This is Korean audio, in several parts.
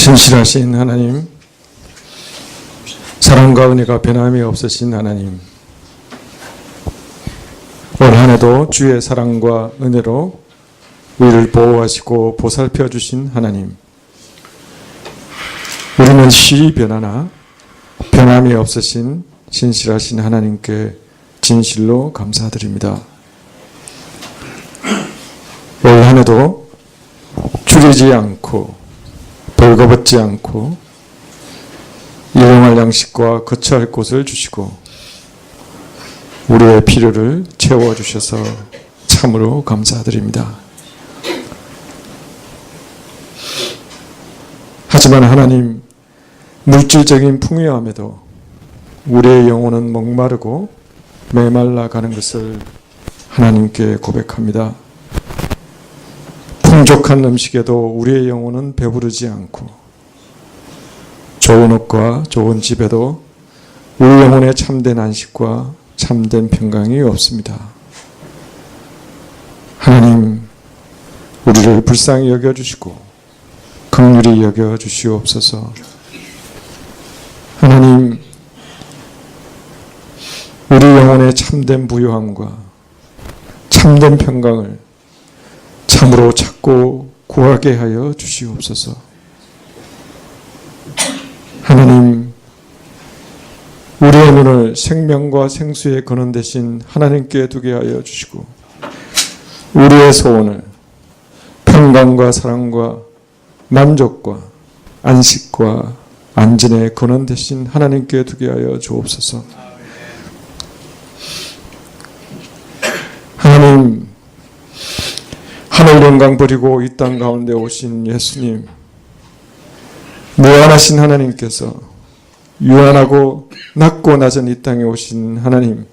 신실하신 하나님, 사랑과 은혜가 변함이 없으신 하나님, 올 한해도 주의 사랑과 은혜로 우리를 보호하시고 보살펴 주신 하나님, 우리는 시이 변하나 변함이 없으신 신실하신 하나님께 진실로 감사드립니다. 올 한해도 줄이지 않고 벌거벗지 않고 일용할 양식과 거처할 곳을 주시고 우리의 필요를 채워주셔서 참으로 감사드립니다. 하지만 하나님, 물질적인 풍요함에도 우리의 영혼은 목마르고 메말라 가는 것을 하나님께 고백합니다. 풍족한 음식에도 우리의 영혼은 배부르지 않고 좋은 옷과 좋은 집에도 우리 영혼의 참된 안식과 참된 평강이 없습니다. 하나님, 우리를 불쌍히 여겨주시고 긍휼히 여겨주시옵소서. 하나님, 우리 영혼의 참된 부요함과 참된 평강을 참으로 찾고 구하게 하여 주시옵소서. 하나님, 우리의 눈을 생명과 생수의 근원 대신 하나님께 두게 하여 주시고 우리의 소원을 평강과 사랑과 만족과 안식과 안진의 근원 대신 하나님께 두게 하여 주옵소서. 하나님, 하늘 영광 버리고 이 땅 가운데 오신 예수님, 무한하신 하나님께서 유한하고 낮고 낮은 이 땅에 오신 하나님,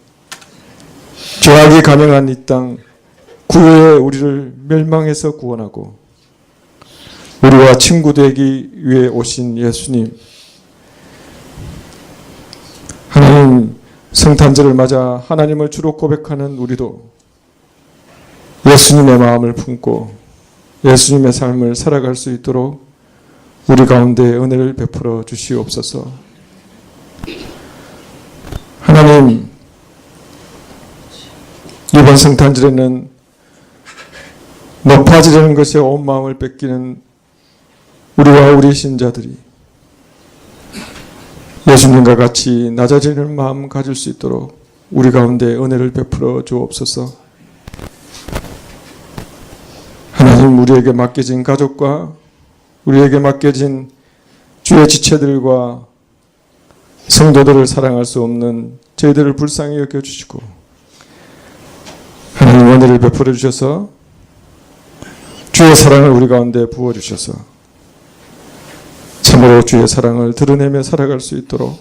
죄악이 가명한 이 땅 구유에 우리를 멸망해서 구원하고 우리와 친구 되기 위해 오신 예수님, 하나님, 성탄절을 맞아 하나님을 주로 고백하는 우리도 예수님의 마음을 품고 예수님의 삶을 살아갈 수 있도록 우리 가운데 은혜를 베풀어 주시옵소서. 하나님, 이번 성탄절에는 높아지려는 것에 온 마음을 뺏기는 우리와 우리 신자들이 예수님과 같이 낮아지는 마음 가질 수 있도록 우리 가운데 은혜를 베풀어 주옵소서. 하나님, 우리에게 맡겨진 가족과 우리에게 맡겨진 주의 지체들과 성도들을 사랑할 수 없는 저희들을 불쌍히 여겨주시고 하나님, 은혜를 베풀어 주셔서 주의 사랑을 우리 가운데 부어주셔서 참으로 주의 사랑을 드러내며 살아갈 수 있도록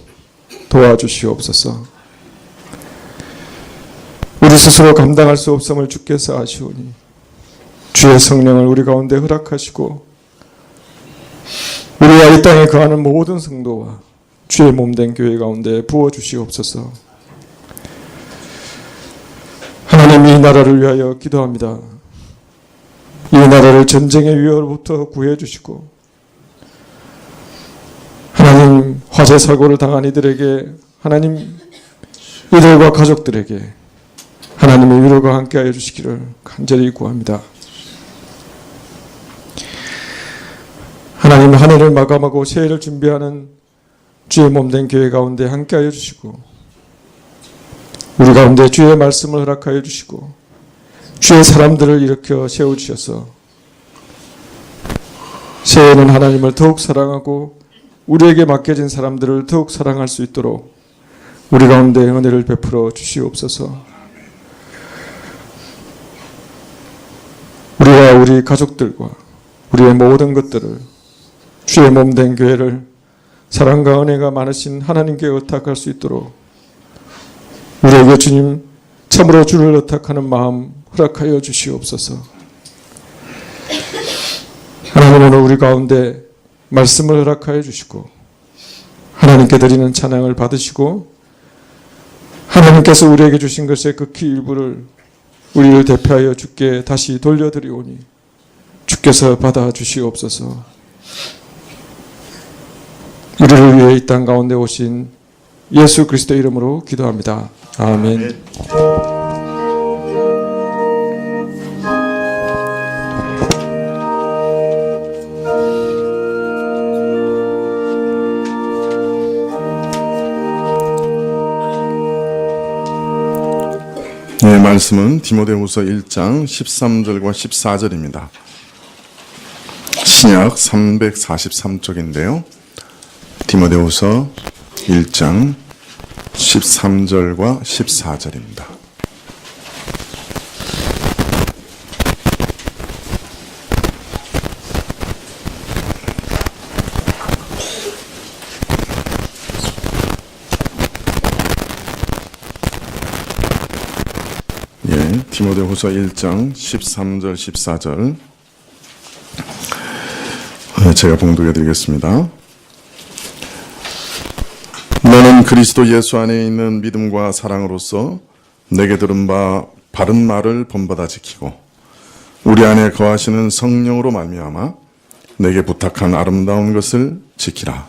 도와주시옵소서. 우리 스스로 감당할 수 없음을 주께서 아시오니 주의 성령을 우리 가운데 허락하시고 우리와 이 땅에 거하는 모든 성도와 주의 몸된 교회 가운데 부어주시옵소서. 하나님, 이 나라를 위하여 기도합니다. 이 나라를 전쟁의 위협으로부터 구해주시고 하나님, 화재 사고를 당한 이들에게 하나님, 이들과 가족들에게 하나님의 위로가 함께하여 주시기를 간절히 구합니다. 하나님, 한 해를 마감하고 새해를 준비하는 주의 몸된 교회 가운데 함께하여 주시고 우리 가운데 주의 말씀을 허락하여 주시고 주의 사람들을 일으켜 세워주셔서 새해에는 하나님을 더욱 사랑하고 우리에게 맡겨진 사람들을 더욱 사랑할 수 있도록 우리 가운데 은혜를 베풀어 주시옵소서. 우리와 우리 가족들과 우리의 모든 것들을 주의 몸된 교회를 사랑과 은혜가 많으신 하나님께 의탁할 수 있도록 우리에게 주님 참으로 주를 의탁하는 마음 허락하여 주시옵소서. 하나님, 오늘 우리 가운데 말씀을 허락하여 주시고 하나님께 드리는 찬양을 받으시고 하나님께서 우리에게 주신 것의 극히 일부를 우리를 대표하여 주께 다시 돌려드리오니 주께서 받아주시옵소서. 우리를 위해 이 땅 가운데 오신 예수 그리스도 이름으로 기도합니다. 아멘. 네, 말씀은 디모데후서 1장 13절과 14절입니다. 신약 343쪽인데요. 디모데후서 1장 13절과 14절입니다. 디모데후서 1장 13절 14절 제가 봉독해 드리겠습니다. 너는 그리스도 예수 안에 있는 믿음과 사랑으로서 내게 들은 바 바른 말을 본받아 지키고 우리 안에 거하시는 성령으로 말미암아 내게 부탁한 아름다운 것을 지키라.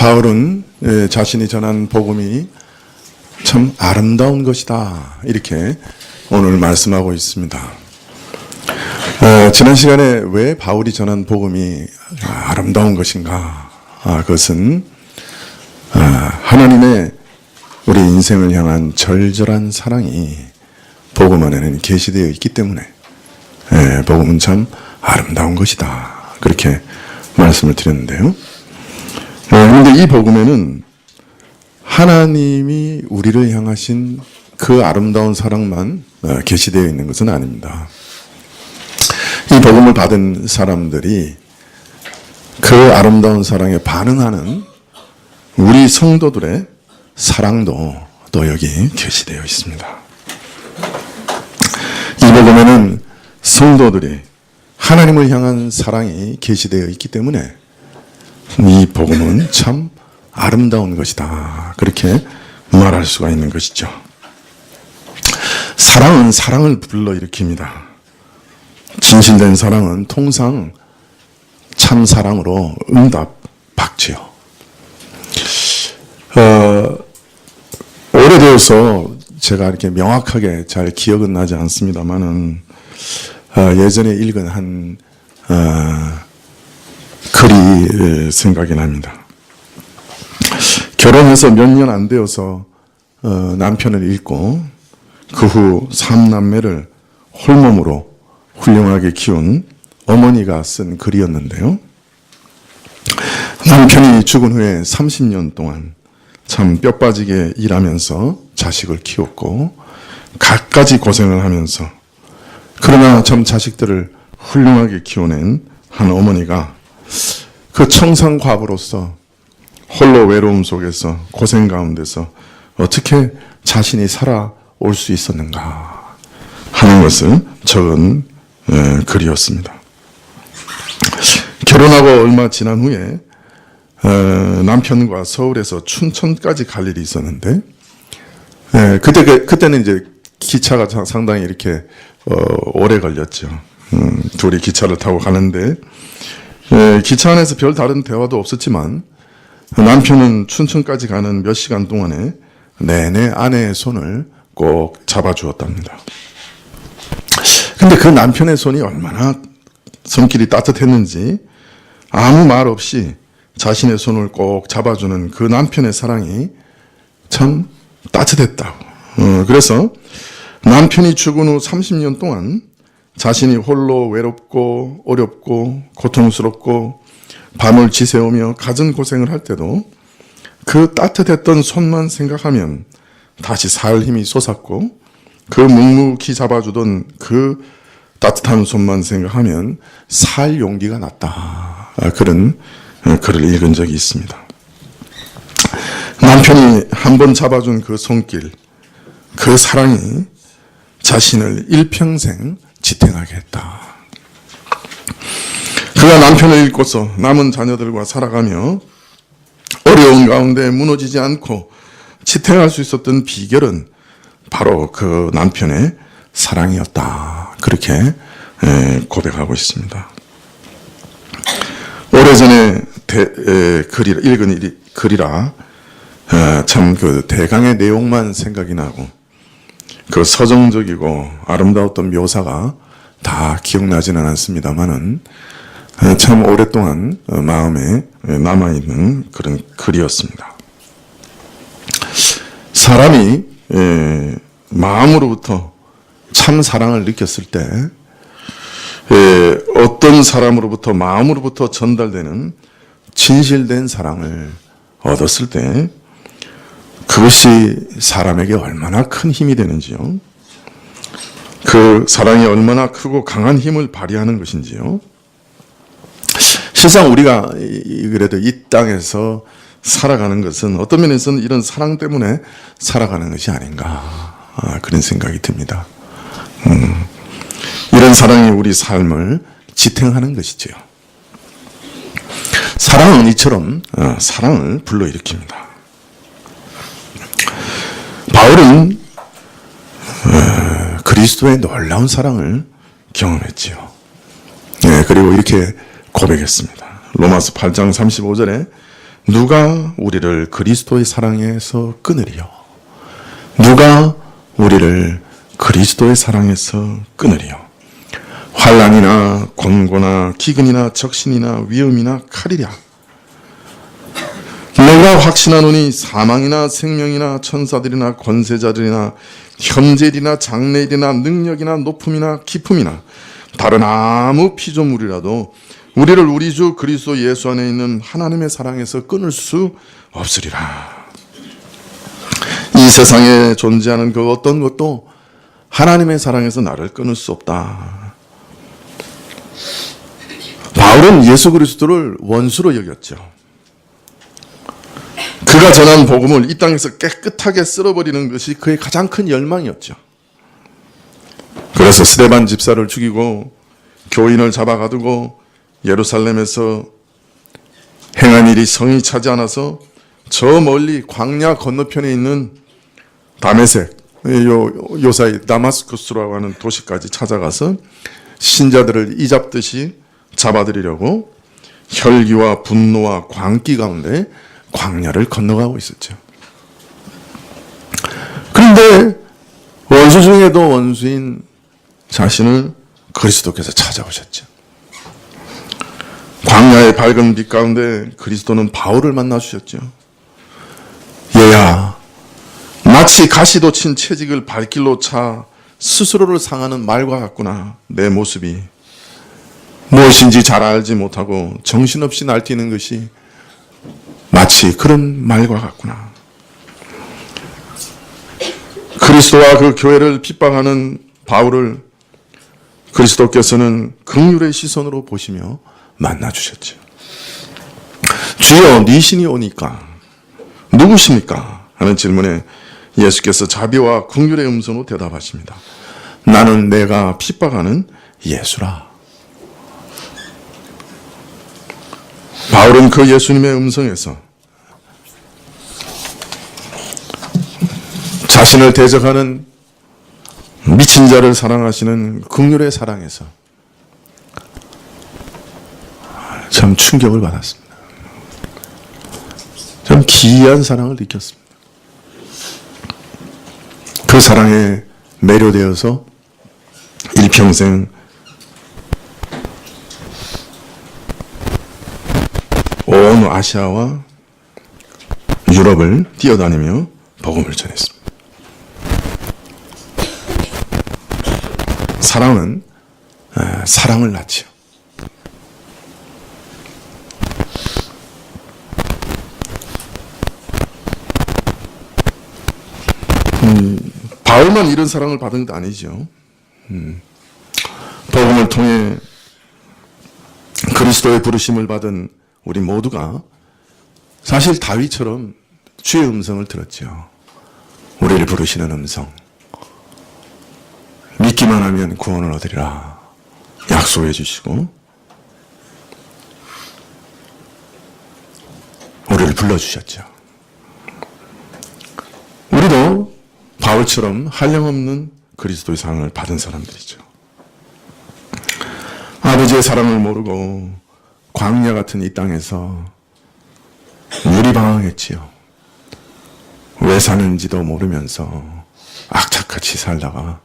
바울은 자신이 전한 복음이 참 아름다운 것이다, 이렇게 오늘 말씀하고 있습니다. 지난 시간에 왜 바울이 전한 복음이 아름다운 것인가? 그것은 하나님의 우리 인생을 향한 절절한 사랑이 복음 안에는 계시되어 있기 때문에 복음은 참 아름다운 것이다, 그렇게 말씀을 드렸는데요. 그런데 이 복음에는 하나님이 우리를 향하신 그 아름다운 사랑만 계시되어 있는 것은 아닙니다. 이 복음을 받은 사람들이 그 아름다운 사랑에 반응하는 우리 성도들의 사랑도 또 여기 계시되어 있습니다. 이 복음에는 성도들이 하나님을 향한 사랑이 계시되어 있기 때문에 이 복음은 참 아름다운 것이다, 그렇게 말할 수가 있는 것이죠. 사랑은 사랑을 불러일으킵니다. 진실된 사랑은 통상 참 사랑으로 응답받지요. 오래되어서 제가 이렇게 명확하게 잘 기억은 나지 않습니다만은 예전에 읽은 한 글이 생각이 납니다. 결혼해서 몇 년 안 되어서 남편을 잃고 그 후 3남매를 홀몸으로 훌륭하게 키운 어머니가 쓴 글이었는데요. 남편이 죽은 후에 30년 동안 참 뼈 빠지게 일하면서 자식을 키웠고 갖가지 고생을 하면서, 그러나 참 자식들을 훌륭하게 키워낸 한 어머니가 그 청산과부로서 홀로 외로움 속에서 고생 가운데서 어떻게 자신이 살아올 수 있었는가 하는 것을 적은 글이었습니다. 결혼하고 얼마 지난 후에 남편과 서울에서 춘천까지 갈 일이 있었는데, 그때는 이제 기차가 상당히 이렇게 오래 걸렸죠. 둘이 기차를 타고 가는데 기차 안에서 별 다른 대화도 없었지만 남편은 춘천까지 가는 몇 시간 동안에 내내 아내의 손을 꼭 잡아주었답니다. 근데 그 남편의 손이 얼마나 손길이 따뜻했는지 아무 말 없이 자신의 손을 꼭 잡아주는 그 남편의 사랑이 참 따뜻했다고. 그래서 남편이 죽은 후 30년 동안 자신이 홀로 외롭고 어렵고 고통스럽고 밤을 지새우며 갖은 고생을 할 때도 그 따뜻했던 손만 생각하면 다시 살 힘이 솟았고, 그 묵묵히 잡아주던 그 따뜻한 손만 생각하면 살 용기가 났다, 그런 글을 읽은 적이 있습니다. 남편이 한 번 잡아준 그 손길, 그 사랑이 자신을 일평생 지탱하게 했다. 그가 남편을 잃고서 남은 자녀들과 살아가며 어려운 가운데 무너지지 않고 지탱할 수 있었던 비결은 바로 그 남편의 사랑이었다, 그렇게 고백하고 있습니다. 오래전에 읽은 글이라 참 그 대강의 내용만 생각이 나고 그 서정적이고 아름다웠던 묘사가 다 기억나지는 않습니다만은 참 오랫동안 마음에 남아있는 그런 글이었습니다. 사람이 마음으로부터 참 사랑을 느꼈을 때, 어떤 사람으로부터 마음으로부터 전달되는 진실된 사랑을 얻었을 때 그것이 사람에게 얼마나 큰 힘이 되는지요. 그 사랑이 얼마나 크고 강한 힘을 발휘하는 것인지요. 실상 우리가 그래도 이 땅에서 살아가는 것은 어떤 면에서는 이런 사랑 때문에 살아가는 것이 아닌가, 그런 생각이 듭니다. 이런 사랑이 우리 삶을 지탱하는 것이지요. 사랑은 이처럼 사랑을 불러일으킵니다. 바울은 그리스도의 놀라운 사랑을 경험했지요. 그리고 이렇게 고백했습니다. 로마서 8장 35절에 누가 우리를 그리스도의 사랑에서 끊으리요? 누가 우리를 그리스도의 사랑에서 끊으리요? 환난이나 곤고나 기근이나 적신이나 위험이나 칼이랴. 내가 확신하노니 사망이나 생명이나 천사들이나 권세자들이나 현재일이나 장래일이나 능력이나 높음이나 깊음이나 다른 아무 피조물이라도 우리를 우리 주 그리스도 예수 안에 있는 하나님의 사랑에서 끊을 수 없으리라. 이 세상에 존재하는 그 어떤 것도 하나님의 사랑에서 나를 끊을 수 없다. 바울은 예수 그리스도를 원수로 여겼죠. 그가 전한 복음을 이 땅에서 깨끗하게 쓸어버리는 것이 그의 가장 큰 열망이었죠. 그래서 스데반 집사를 죽이고 교인을 잡아가두고 예루살렘에서 행한 일이 성이 차지 않아서 저 멀리 광야 건너편에 있는 다메섹, 요사이 다마스쿠스라고 하는 도시까지 찾아가서 신자들을 이잡듯이 잡아들이려고 혈기와 분노와 광기 가운데 광야를 건너가고 있었죠. 그런데 원수 중에도 원수인 자신을 그리스도께서 찾아오셨죠. 광야의 밝은 빛 가운데 그리스도는 바울을 만나 주셨죠. 얘야, 마치 가시도 친 채직을 발길로 차 스스로를 상하는 말과 같구나. 내 모습이 무엇인지 잘 알지 못하고 정신없이 날뛰는 것이 마치 그런 말과 같구나. 그리스도와 그 교회를 핍박하는 바울을 그리스도께서는 긍휼의 시선으로 보시며 만나 주셨죠. 주여, 네 신이 오니까 누구십니까? 하는 질문에 예수께서 자비와 긍휼의 음성으로 대답하십니다. 나는 내가 핍박하는 예수라. 바울은 그 예수님의 음성에서 자신을 대적하는 미친 자를 사랑하시는 긍휼의 사랑에서 참 충격을 받았습니다. 참 기이한 사랑을 느꼈습니다. 그 사랑에 매료되어서 일평생 온 아시아와 유럽을 뛰어다니며 복음을 전했습니다. 사랑은 사랑을 낳지요. 바울만 이런 사랑을 받은 것 아니죠. 복음을 통해 그리스도의 부르심을 받은 우리 모두가 사실 다윗처럼 주의 음성을 들었죠. 우리를 부르시는 음성. 믿기만 하면 구원을 얻으리라 약속해 주시고 우리를 불러주셨죠. 우리도 바울처럼 한량없는 그리스도의 사랑을 받은 사람들이죠. 아버지의 사랑을 모르고 광야 같은 이 땅에서 무리방황했지요. 왜 사는지도 모르면서 악착같이 살다가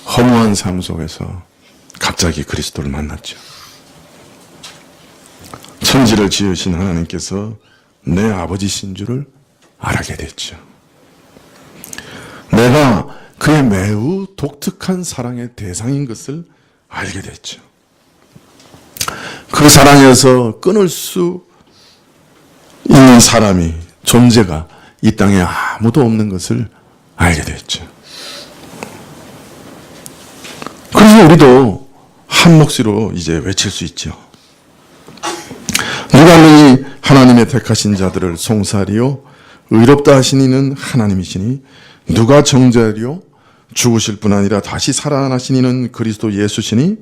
허무한 삶 속에서 갑자기 그리스도를 만났죠. 천지를 지으신 하나님께서 내 아버지신 줄을 알게 됐죠. 내가 그의 매우 독특한 사랑의 대상인 것을 알게 됐죠. 그 사랑에서 끊을 수 있는 사람이, 존재가 이 땅에 아무도 없는 것을 알게 됐죠. 그래서 우리도 한 몫으로 이제 외칠 수 있죠. 누가 너희 하나님의 택하신 자들을 송사하리요 의롭다 하신 이는 하나님이시니 누가 정죄하리요 죽으실 뿐 아니라 다시 살아나신 이는 그리스도 예수시니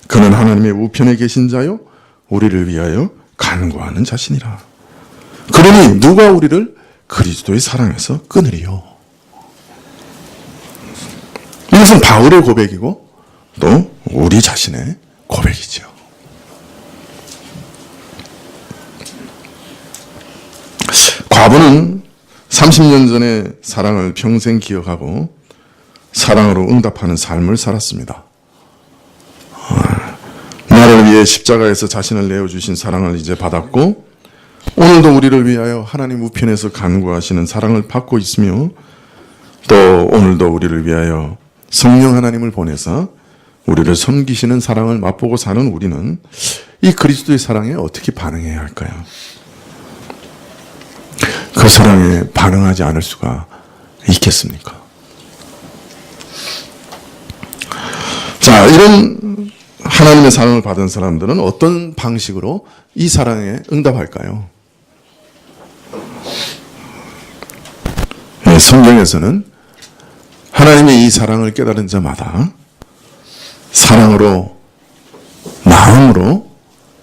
그는 하나님의 우편에 계신 자요 우리를 위하여 간구하는 자시니라. 그러니 누가 우리를 그리스도의 사랑에서 끊으리요. 이것은 바울의 고백이고 또 우리 자신의 고백이죠. 과부는 30년 전의 사랑을 평생 기억하고 사랑으로 응답하는 삶을 살았습니다. 나를 위해 십자가에서 자신을 내어주신 사랑을 이제 받았고 오늘도 우리를 위하여 하나님 우편에서 간구하시는 사랑을 받고 있으며 또 오늘도 우리를 위하여 성령 하나님을 보내서 우리를 섬기시는 사랑을 맛보고 사는 우리는 이 그리스도의 사랑에 어떻게 반응해야 할까요? 그 사랑에 반응하지 않을 수가 있겠습니까? 자, 이런 하나님의 사랑을 받은 사람들은 어떤 방식으로 이 사랑에 응답할까요? 네, 성경에서는 하나님의 이 사랑을 깨달은 자마다 사랑으로, 마음으로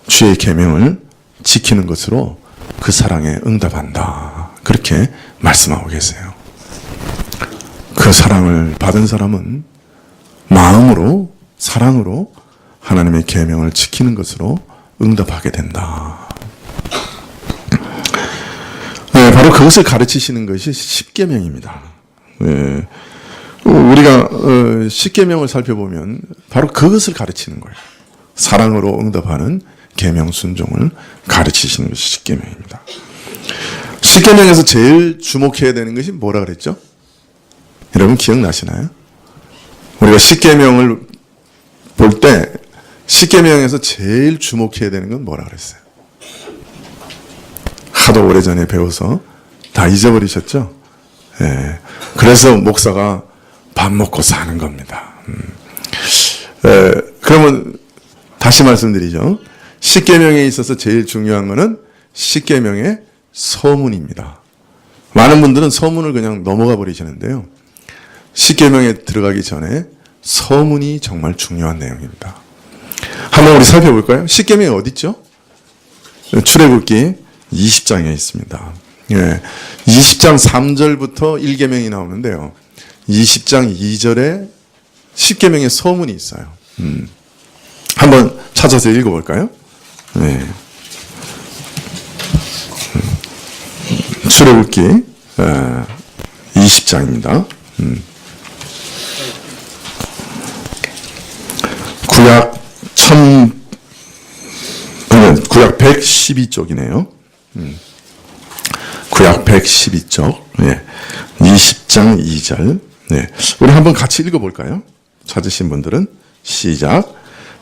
주의 계명을 지키는 것으로 그 사랑에 응답한다. 그렇게 말씀하고 계세요. 그 사랑을 받은 사람은 마음으로, 사랑으로 하나님의 계명을 지키는 것으로 응답하게 된다. 네, 바로 그것을 가르치시는 것이 십계명입니다. 네, 우리가 십계명을 살펴보면 바로 그것을 가르치는 거예요. 사랑으로 응답하는 계명 순종을 가르치시는 것이 십계명입니다. 십계명에서 제일 주목해야 되는 것이 뭐라 그랬죠? 여러분 기억나시나요? 우리가 십계명을 볼 때 십계명에서 제일 주목해야 되는 건 뭐라 그랬어요? 하도 오래전에 배워서 다 잊어버리셨죠? 예. 그래서 목사가 밥 먹고 사는 겁니다. 그러면 다시 말씀드리죠. 십계명에 있어서 제일 중요한 것은 십계명의 서문입니다. 많은 분들은 서문을 그냥 넘어가 버리시는데요. 십계명에 들어가기 전에 서문이 정말 중요한 내용입니다. 한번 우리 살펴볼까요? 십계명이 어디 있죠? 출애굽기 20장에 있습니다. 예, 20장 3절부터 1계명이 나오는데요. 20장 2절에 십계명의 서문이 있어요. 한번 찾아서 읽어볼까요? 네. 출애굽기 20장입니다. 구약 112쪽이네요. 구약 112쪽, 네. 20장 2절. 네. 우리 한번 같이 읽어볼까요? 찾으신 분들은 시작.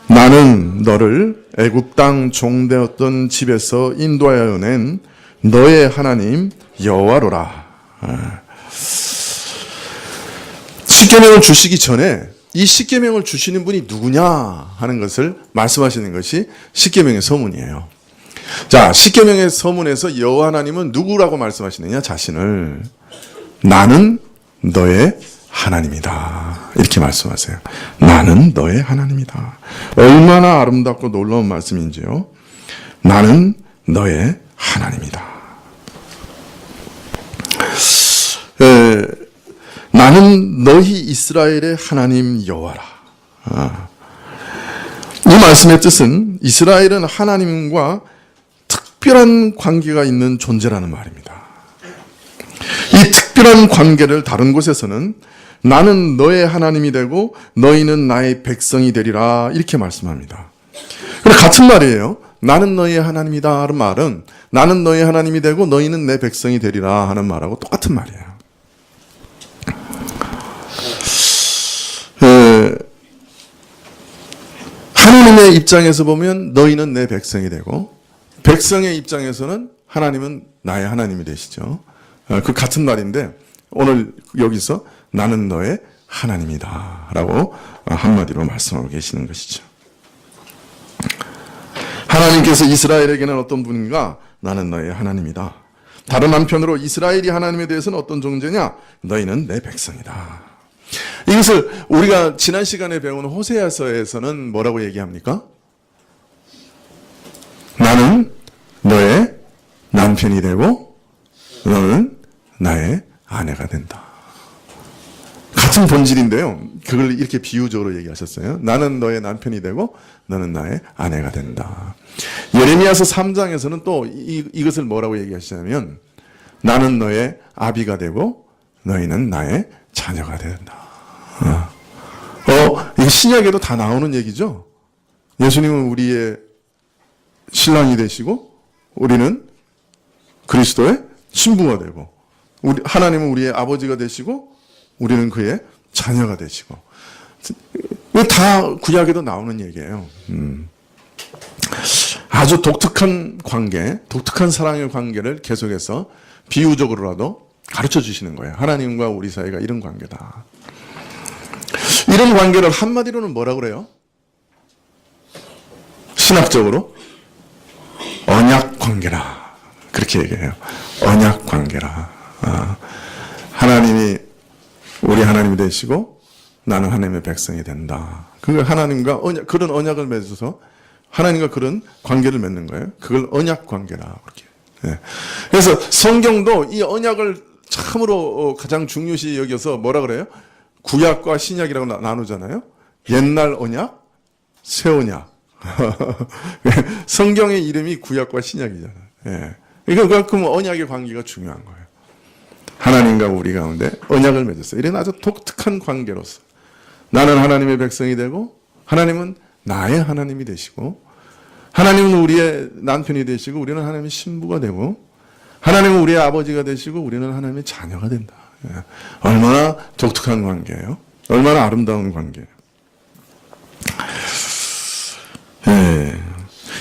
나는 너를 애굽 땅 종되었던 집에서 인도하여 낸 너의 하나님 여호와로라. 십계명을 주시기 전에 이 십계명을 주시는 분이 누구냐 하는 것을 말씀하시는 것이 십계명의 서문이에요. 자, 십계명의 서문에서 여호와 하나님은 누구라고 말씀하시느냐? 자신을 나는 너의 하나님이다. 이렇게 말씀하세요. 나는 너의 하나님이다. 얼마나 아름답고 놀라운 말씀인지요. 나는 너의 하나님이다. 나는 너희 이스라엘의 하나님 여호와라. 이 말씀의 뜻은 이스라엘은 하나님과 특별한 관계가 있는 존재라는 말입니다. 이 특별한 관계를 다른 곳에서는 나는 너의 하나님이 되고 너희는 나의 백성이 되리라 이렇게 말씀합니다. 그런데 같은 말이에요. 나는 너의 하나님이다 하는 말은 나는 너의 하나님이 되고 너희는 내 백성이 되리라 하는 말하고 똑같은 말이에요. 하나님의 입장에서 보면 너희는 내 백성이 되고 백성의 입장에서는 하나님은 나의 하나님이 되시죠. 그 같은 말인데 오늘 여기서 나는 너의 하나님이다 라고 한마디로 말씀하고 계시는 것이죠. 하나님께서 이스라엘에게는 어떤 분인가? 나는 너의 하나님이다. 다른 한편으로 이스라엘이 하나님에 대해서는 어떤 존재냐? 너희는 내 백성이다. 이것을 우리가 지난 시간에 배운 호세아서에서는 뭐라고 얘기합니까? 나는 너의 남편이 되고 너는 나의 아내가 된다. 같은 본질인데요. 그걸 이렇게 비유적으로 얘기하셨어요. 나는 너의 남편이 되고 너는 나의 아내가 된다. 예레미야서 3장에서는 또 이것을 뭐라고 얘기하시냐면 나는 너의 아비가 되고 너희는 나의 자녀가 된다. 이거 신약에도 다 나오는 얘기죠. 예수님은 우리의 신랑이 되시고 우리는 그리스도의 신부가 되고 하나님은 우리의 아버지가 되시고 우리는 그의 자녀가 되시고 이거 다 구약에도 나오는 얘기예요. 아주 독특한 관계, 독특한 사랑의 관계를 계속해서 비유적으로라도 가르쳐 주시는 거예요. 하나님과 우리 사이가 이런 관계다. 이런 관계를 한마디로는 뭐라 그래요? 신학적으로 언약 관계라 그렇게 얘기해요. 언약 관계라. 하나님이 우리 하나님이 되시고 나는 하나님의 백성이 된다. 그걸 하나님과 그런 언약을 맺어서 하나님과 그런 관계를 맺는 거예요. 그걸 언약 관계라 그렇게. 예. 그래서 성경도 이 언약을 참으로 가장 중요시 여겨서 뭐라 그래요? 구약과 신약이라고 나누잖아요. 옛날 언약, 새 언약. 성경의 이름이 구약과 신약이잖아요. 예. 그러니까 언약의 관계가 중요한 거예요. 하나님과 우리 가운데 언약을 맺었어요. 이런 아주 독특한 관계로서 나는 하나님의 백성이 되고 하나님은 나의 하나님이 되시고 하나님은 우리의 남편이 되시고 우리는 하나님의 신부가 되고 하나님은 우리의 아버지가 되시고 우리는 하나님의 자녀가 된다. 예. 얼마나 독특한 관계예요. 얼마나 아름다운 관계예요. 예.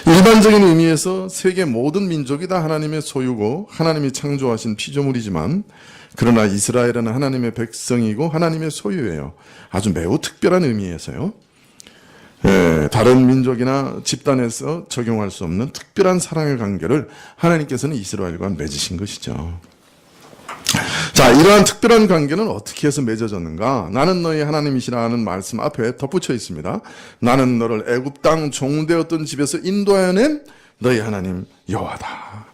일반적인 의미에서 세계 모든 민족이 다 하나님의 소유고 하나님이 창조하신 피조물이지만 그러나 이스라엘은 하나님의 백성이고 하나님의 소유예요. 아주 매우 특별한 의미에서요. 예, 다른 민족이나 집단에서 적용할 수 없는 특별한 사랑의 관계를 하나님께서는 이스라엘과 맺으신 것이죠. 자, 이러한 특별한 관계는 어떻게 해서 맺어졌는가? 나는 너희 하나님이시라는 말씀 앞에 덧붙여 있습니다. 나는 너를 애굽 땅 종되었던 집에서 인도하여 낸 너희 하나님 여호와다.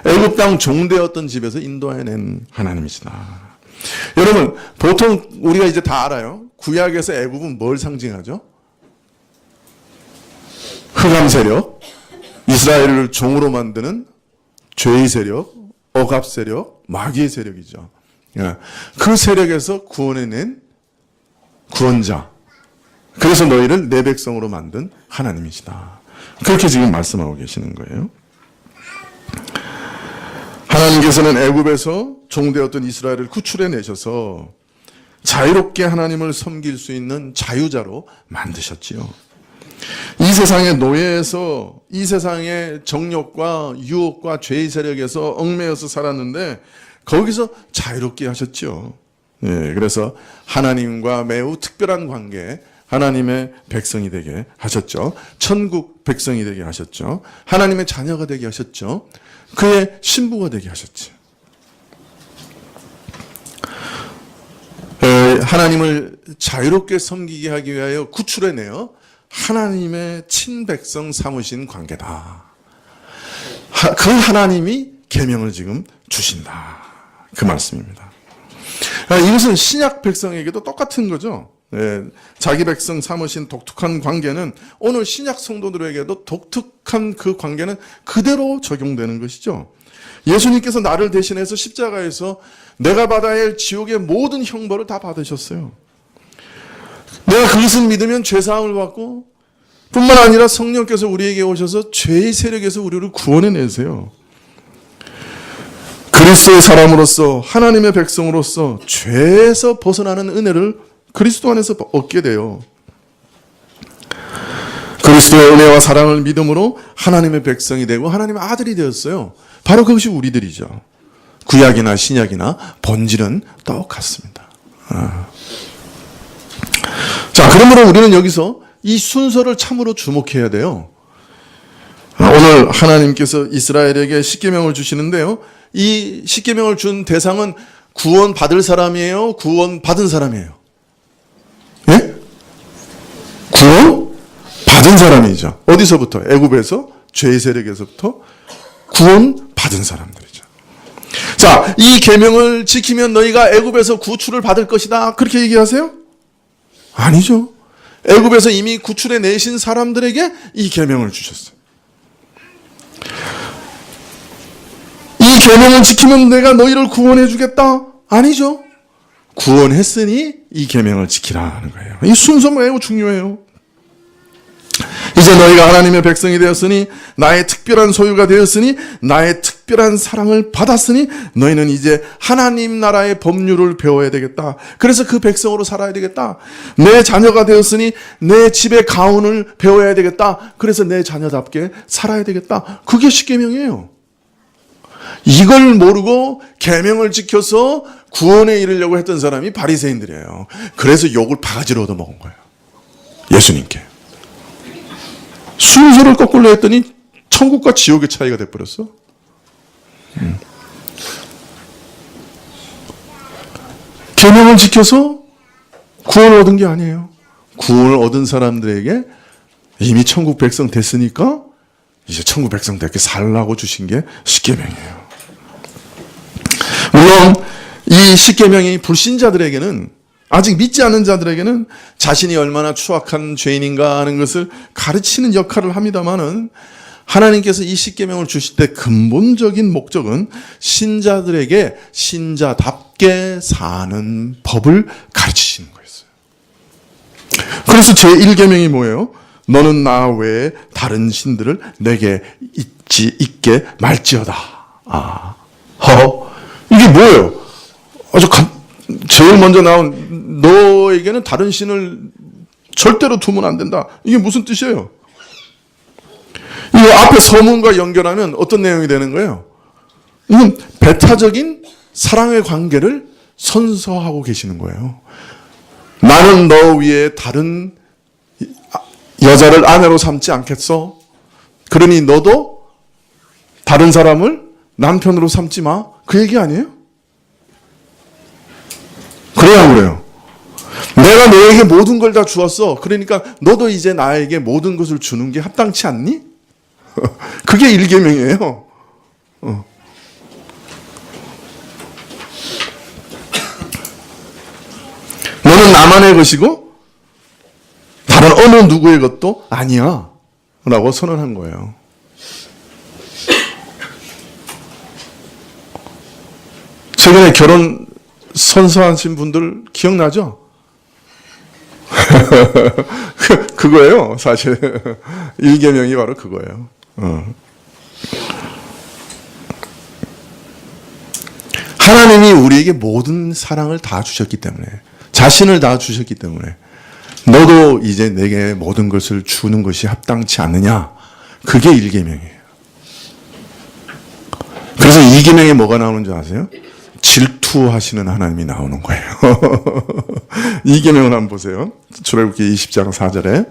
애굽 땅 종되었던 집에서 인도하여 낸 하나님이시다. 여러분, 보통 우리가 이제 다 알아요. 구약에서 애굽은 뭘 상징하죠? 흑암 세력, 이스라엘을 종으로 만드는 죄의 세력, 억압 세력, 마귀의 세력이죠. 그 세력에서 구원해낸 구원자. 그래서 너희를 내 백성으로 만든 하나님이시다. 그렇게 지금 말씀하고 계시는 거예요. 하나님께서는 애굽에서 종되었던 이스라엘을 구출해 내셔서 자유롭게 하나님을 섬길 수 있는 자유자로 만드셨지요. 이 세상의 노예에서 이 세상의 정욕과 유혹과 죄의 세력에서 얽매여서 살았는데 거기서 자유롭게 하셨죠. 예, 그래서 하나님과 매우 특별한 관계, 하나님의 백성이 되게 하셨죠. 천국 백성이 되게 하셨죠. 하나님의 자녀가 되게 하셨죠. 그의 신부가 되게 하셨죠. 하나님을 자유롭게 섬기게 하기 위하여 구출해내어 하나님의 친백성 삼으신 관계다. 그 하나님이 계명을 지금 주신다. 그 말씀입니다. 이것은 신약 백성에게도 똑같은 거죠. 네, 자기 백성 삼으신 독특한 관계는 오늘 신약 성도들에게도 독특한 그 관계는 그대로 적용되는 것이죠. 예수님께서 나를 대신해서 십자가에서 내가 받아야 할 지옥의 모든 형벌을 다 받으셨어요. 내가 그것을 믿으면 죄사함을 받고 뿐만 아니라 성령께서 우리에게 오셔서 죄의 세력에서 우리를 구원해내세요. 그리스도의 사람으로서 하나님의 백성으로서 죄에서 벗어나는 은혜를 그리스도 안에서 얻게 돼요. 그리스도의 은혜와 사랑을 믿음으로 하나님의 백성이 되고 하나님의 아들이 되었어요. 바로 그것이 우리들이죠. 구약이나 신약이나 본질은 똑같습니다. 자, 그러므로 우리는 여기서 이 순서를 참으로 주목해야 돼요. 오늘 하나님께서 이스라엘에게 십계명을 주시는데요. 이 십계명을 준 대상은 구원 받을 사람이에요? 구원 받은 사람이에요? 예? 구원 받은 사람이죠. 어디서부터? 애굽에서 죄의 세력에서부터 구원 받은 사람들이죠. 자, 이 계명을 지키면 너희가 애굽에서 구출을 받을 것이다. 그렇게 얘기하세요? 아니죠. 애굽에서 이미 구출해 내신 사람들에게 이 계명을 주셨어요. 이 계명을 지키면 내가 너희를 구원해 주겠다? 아니죠. 구원했으니 이 계명을 지키라는 거예요. 이 순서 매우 중요해요. 이제 너희가 하나님의 백성이 되었으니 나의 특별한 소유가 되었으니 나의 특별한 사랑을 받았으니 너희는 이제 하나님 나라의 법률을 배워야 되겠다. 그래서 그 백성으로 살아야 되겠다. 내 자녀가 되었으니 내 집의 가훈을 배워야 되겠다. 그래서 내 자녀답게 살아야 되겠다. 그게 십계명이에요. 이걸 모르고 계명을 지켜서 구원에 이르려고 했던 사람이 바리새인들이에요. 그래서 욕을 바가지로 얻어먹은 거예요. 예수님께. 순서를 거꾸로 했더니 천국과 지옥의 차이가 돼버렸어. 계명을 지켜서 구원을 얻은 게 아니에요. 구원을 얻은 사람들에게 이미 천국 백성 됐으니까 이제 천국 백성답게 살라고 주신 게 십계명이에요. 물론 이 십계명이 불신자들에게는, 아직 믿지 않는 자들에게는 자신이 얼마나 추악한 죄인인가 하는 것을 가르치는 역할을 합니다마는, 하나님께서 이 십계명을 주실 때 근본적인 목적은 신자들에게 신자답게 사는 법을 가르치시는 거였어요. 그래서 제1계명이 뭐예요? 너는 나 외에 다른 신들을 내게 있게 말지어다. 이게 뭐예요? 제일 먼저 나온 너에게는 다른 신을 절대로 두면 안 된다. 이게 무슨 뜻이에요? 이 앞에 서문과 연결하면 어떤 내용이 되는 거예요? 이건 배타적인 사랑의 관계를 선서하고 계시는 거예요. 나는 너 위에 다른 여자를 아내로 삼지 않겠어. 그러니 너도 다른 사람을 남편으로 삼지 마. 그 얘기 아니에요? 그래야 그래요. 내가 너에게 모든 걸 다 주었어. 그러니까 너도 이제 나에게 모든 것을 주는 게 합당치 않니? 그게 1계명이에요. 너는 나만의 것이고 다른 어느 누구의 것도 아니야 라고 선언한 거예요. 최근에 결혼 선서하신 분들 기억나죠? 그거예요. 사실 1계명이 바로 그거예요. 하나님이 우리에게 모든 사랑을 다 주셨기 때문에, 자신을 다 주셨기 때문에 너도 이제 내게 모든 것을 주는 것이 합당치 않느냐? 그게 1계명이에요. 그래서 2계명에 뭐가 나오는 줄 아세요? 질투하시는 하나님이 나오는 거예요. 2계명을 한번 보세요. 출애굽기 20장 4절에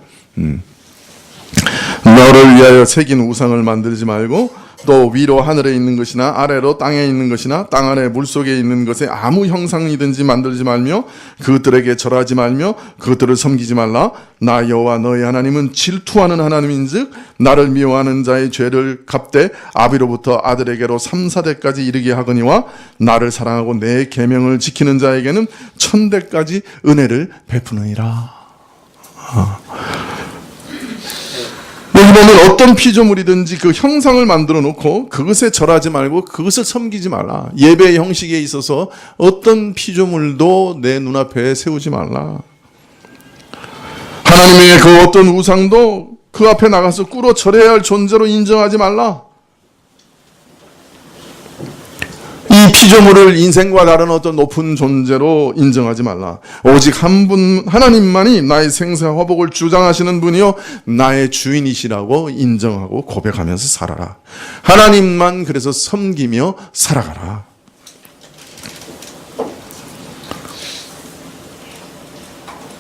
너를 위하여 새긴 우상을 만들지 말고 또 위로 하늘에 있는 것이나 아래로 땅에 있는 것이나 땅 아래 물속에 있는 것에 아무 형상이든지 만들지 말며 그것들에게 절하지 말며 그것들을 섬기지 말라. 나 여호와 너희 하나님은 질투하는 하나님인즉 나를 미워하는 자의 죄를 갚되 아비로부터 아들에게로 3, 4대까지 이르게 하거니와 나를 사랑하고 내 계명을 지키는 자에게는 1000대까지 은혜를 베푸느니라. 여기 보면 어떤 피조물이든지 그 형상을 만들어 놓고 그것에 절하지 말고 그것을 섬기지 말라. 예배의 형식에 있어서 어떤 피조물도 내 눈앞에 세우지 말라. 하나님의 그 어떤 우상도 그 앞에 나가서 꿇어 절해야 할 존재로 인정하지 말라. 이 피조물을 인생과 다른 어떤 높은 존재로 인정하지 말라. 오직 한 분 하나님만이 나의 생사 화복을 주장하시는 분이요 나의 주인이시라고 인정하고 고백하면서 살아라. 하나님만 그래서 섬기며 살아가라.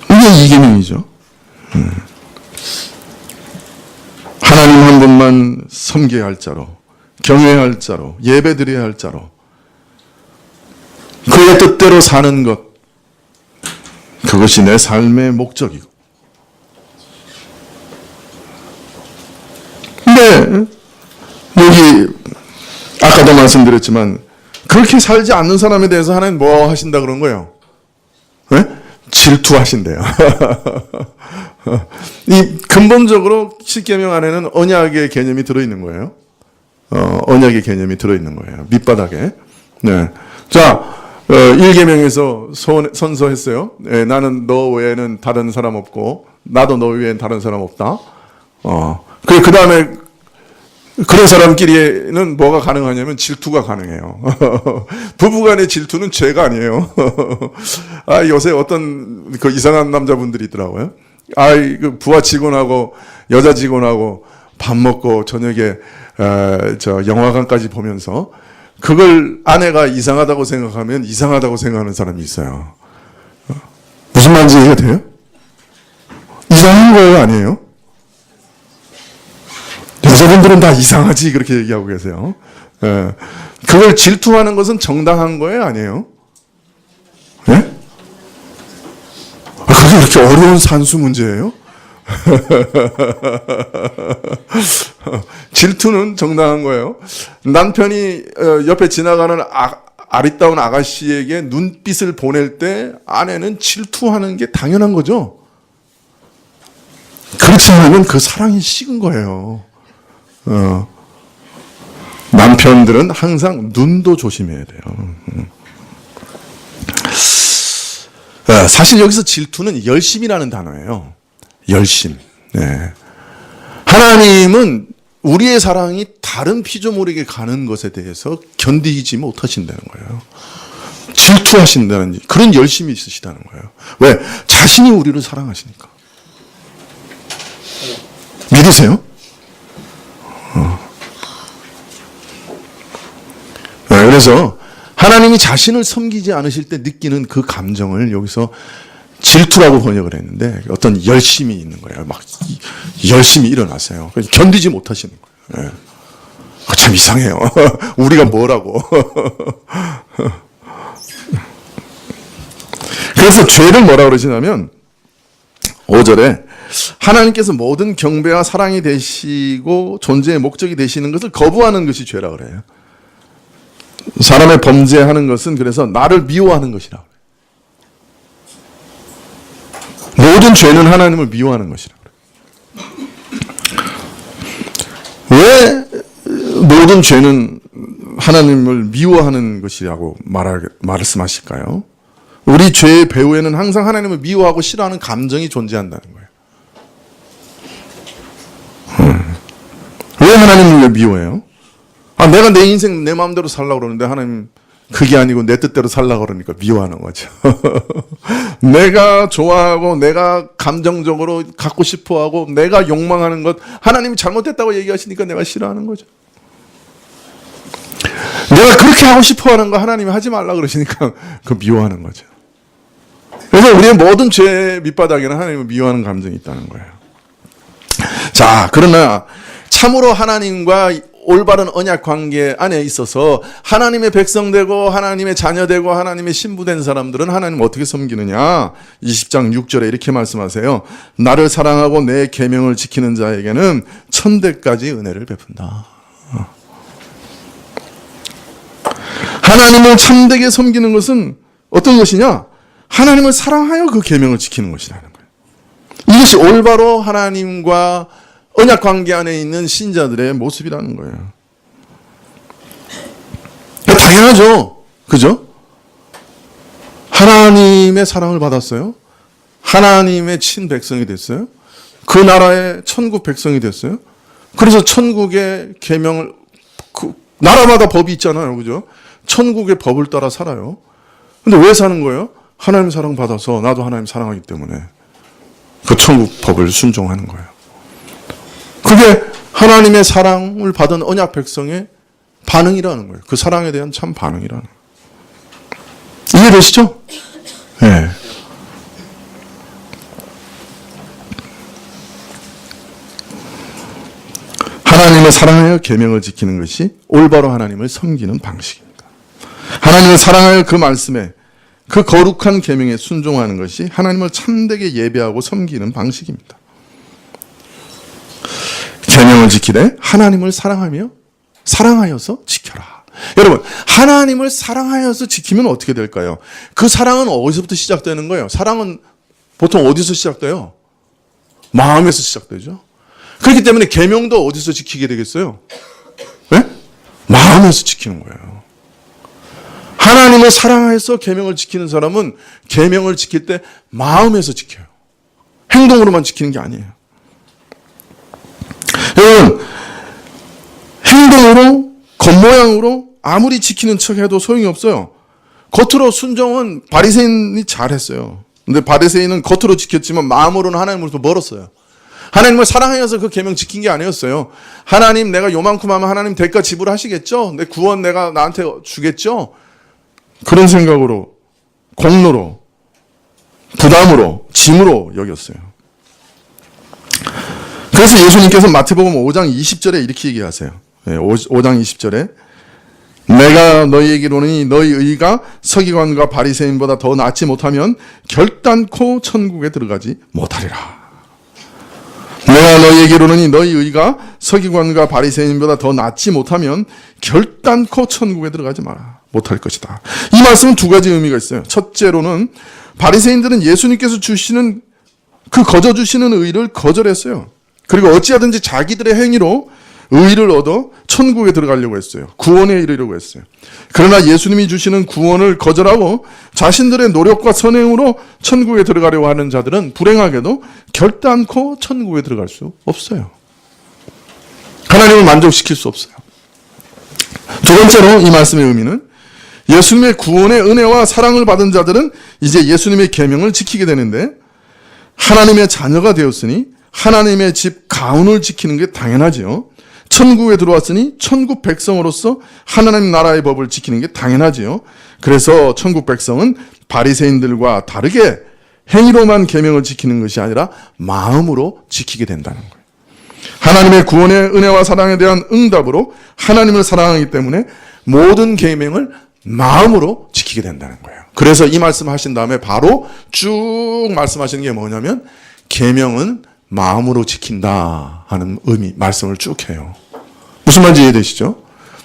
이게 2계명이죠. 하나님 한 분만 섬겨야 할 자로, 경외해야 할 자로, 예배드려야 할 자로, 그의 뜻대로 사는 것, 그것이 내 삶의 목적이고. 근데 여기 아까도 말씀드렸지만 그렇게 살지 않는 사람에 대해서 하나님 뭐 하신다 그런 거예요? 네? 질투하신대요. 이 근본적으로 십계명 안에는 언약의 개념이 들어있는 거예요. 언약의 개념이 들어있는 거예요. 밑바닥에. 네. 자, 1계명에서 선서했어요. 네, 나는 너 외에는 다른 사람 없고 나도 너 외에는 다른 사람 없다. 그 다음에 그런 사람끼리는 뭐가 가능하냐면 질투가 가능해요. 부부간의 질투는 죄가 아니에요. 요새 어떤 그 이상한 남자분들이 있더라고요. 그 부하 직원하고 여자 직원하고 밥 먹고 저녁에 영화관까지 보면서 그걸 아내가 이상하다고 생각하면 이상하다고 생각하는 사람이 있어요. 무슨 말인지 이해가 돼요? 이상한 거예요, 아니에요? 여자분들은 다 이상하지 그렇게 얘기하고 계세요. 그걸 질투하는 것은 정당한 거예요, 아니에요? 예? 그게 그렇게 어려운 산수 문제예요? 질투는 정당한 거예요. 남편이 옆에 지나가는 아리따운 아가씨에게 눈빛을 보낼 때 아내는 질투하는 게 당연한 거죠. 그렇지 않으면 그 사랑이 식은 거예요. 남편들은 항상 눈도 조심해야 돼요. 사실 여기서 질투는 열심이라는 단어예요. 열심. 네. 하나님은 우리의 사랑이 다른 피조물에게 가는 것에 대해서 견디지 못하신다는 거예요. 질투하신다는 그런 열심이 있으시다는 거예요. 왜? 자신이 우리를 사랑하시니까. 믿으세요? 그래서 하나님이 자신을 섬기지 않으실 때 느끼는 그 감정을 여기서 질투라고 번역을 했는데 어떤 열심이 있는 거예요. 막 열심히 일어났어요. 견디지 못하시는 거예요. 참 이상해요. 우리가 뭐라고. 그래서 죄를 뭐라고 그러시냐면 5절에 하나님께서 모든 경배와 사랑이 되시고 존재의 목적이 되시는 것을 거부하는 것이 죄라고 그래요. 사람의 범죄하는 것은 그래서 나를 미워하는 것이라고 그래요. 모든 죄는 하나님을 미워하는 것이라고 그래요. 왜 모든 죄는 하나님을 미워하는 것이라고 말씀하실까요? 우리 죄의 배후에는 항상 하나님을 미워하고 싫어하는 감정이 존재한다는 거예요. 왜 하나님을 미워해요? 내가 내 인생 내 마음대로 살려고 그러는데 하나님 그게 아니고 내 뜻대로 살려고 그러니까 미워하는 거죠. 내가 좋아하고 내가 감정적으로 갖고 싶어하고 내가 욕망하는 것 하나님이 잘못했다고 얘기하시니까 내가 싫어하는 거죠. 내가 그렇게 하고 싶어하는 거 하나님이 하지 말라 그러시니까 그 미워하는 거죠. 그래서 우리의 모든 죄의 밑바닥에는 하나님을 미워하는 감정이 있다는 거예요. 자, 그러나 참으로 하나님과 올바른 언약 관계 안에 있어서 하나님의 백성 되고 하나님의 자녀 되고 하나님의 신부된 사람들은 하나님 어떻게 섬기느냐? 20장 6절에 이렇게 말씀하세요. 나를 사랑하고 내 계명을 지키는 자에게는 천대까지 은혜를 베푼다. 하나님을 참되게 섬기는 것은 어떤 것이냐? 하나님을 사랑하여 그 계명을 지키는 것이라는 거예요. 이것이 올바로 하나님과 언약 관계 안에 있는 신자들의 모습이라는 거예요. 당연하죠. 그죠? 하나님의 사랑을 받았어요. 하나님의 친백성이 됐어요. 그 나라의 천국 백성이 됐어요. 그래서 천국의 계명을 나라마다 법이 있잖아요. 그죠? 천국의 법을 따라 살아요. 근데 왜 사는 거예요? 하나님 사랑 받아서 나도 하나님 사랑하기 때문에 그 천국 법을 순종하는 거예요. 그게 하나님의 사랑을 받은 언약 백성의 반응이라는 거예요. 그 사랑에 대한 참 반응이라는 거예요. 이해되시죠? 네. 하나님을 사랑하여 계명을 지키는 것이 올바로 하나님을 섬기는 방식입니다. 하나님을 사랑하여 그 말씀에 그 거룩한 계명에 순종하는 것이 하나님을 참되게 예배하고 섬기는 방식입니다. 계명을 지키되 하나님을 사랑하여서 지켜라. 여러분, 하나님을 사랑하여서 지키면 어떻게 될까요? 그 사랑은 어디서부터 시작되는 거예요? 사랑은 보통 어디서 시작돼요? 마음에서 시작되죠. 그렇기 때문에 계명도 어디서 지키게 되겠어요? 네? 마음에서 지키는 거예요. 하나님을 사랑해서 계명을 지키는 사람은 계명을 지킬 때 마음에서 지켜요. 행동으로만 지키는 게 아니에요. 여러분, 행동으로, 겉모양으로 아무리 지키는 척해도 소용이 없어요. 겉으로 순종은 바리새인이 잘했어요. 근데 바리새인은 겉으로 지켰지만 마음으로는 하나님으로부터 멀었어요. 하나님을 사랑하여서 그 계명 지킨 게 아니었어요. 하나님, 내가 요만큼 하면 하나님 대가 지불하시겠죠? 내 구원 내가 나한테 주겠죠? 그런 생각으로, 공로로, 부담으로, 짐으로 여겼어요. 그래서 예수님께서 마태복음 5장 20절에 이렇게 얘기하세요. 5장 20절에 내가 너희에게 이르노니 너희 의가 서기관과 바리새인보다 더 낫지 못하면 결단코 천국에 들어가지 못하리라. 내가 너희에게 이르노니 너희 의가 서기관과 바리새인보다 더 낫지 못하면 결단코 천국에 들어가지 못할 것이다. 이 말씀은 두 가지 의미가 있어요. 첫째로는 바리새인들은 예수님께서 주시는 그 거저 주시는 의를 거절했어요. 그리고 어찌하든지 자기들의 행위로 의를 얻어 천국에 들어가려고 했어요. 구원에 이르려고 했어요. 그러나 예수님이 주시는 구원을 거절하고 자신들의 노력과 선행으로 천국에 들어가려고 하는 자들은 불행하게도 결단코 천국에 들어갈 수 없어요. 하나님을 만족시킬 수 없어요. 두 번째로 이 말씀의 의미는 예수님의 구원의 은혜와 사랑을 받은 자들은 이제 예수님의 계명을 지키게 되는데 하나님의 자녀가 되었으니 하나님의 집 가훈을 지키는 게 당연하지요. 천국에 들어왔으니 천국 백성으로서 하나님 나라의 법을 지키는 게 당연하지요. 그래서 천국 백성은 바리새인들과 다르게 행위로만 계명을 지키는 것이 아니라 마음으로 지키게 된다는 거예요. 하나님의 구원의 은혜와 사랑에 대한 응답으로 하나님을 사랑하기 때문에 모든 계명을 마음으로 지키게 된다는 거예요. 그래서 이 말씀하신 다음에 바로 쭉 말씀하시는 게 뭐냐면 계명은 마음으로 지킨다 하는 의미, 말씀을 쭉 해요. 무슨 말인지 이해되시죠?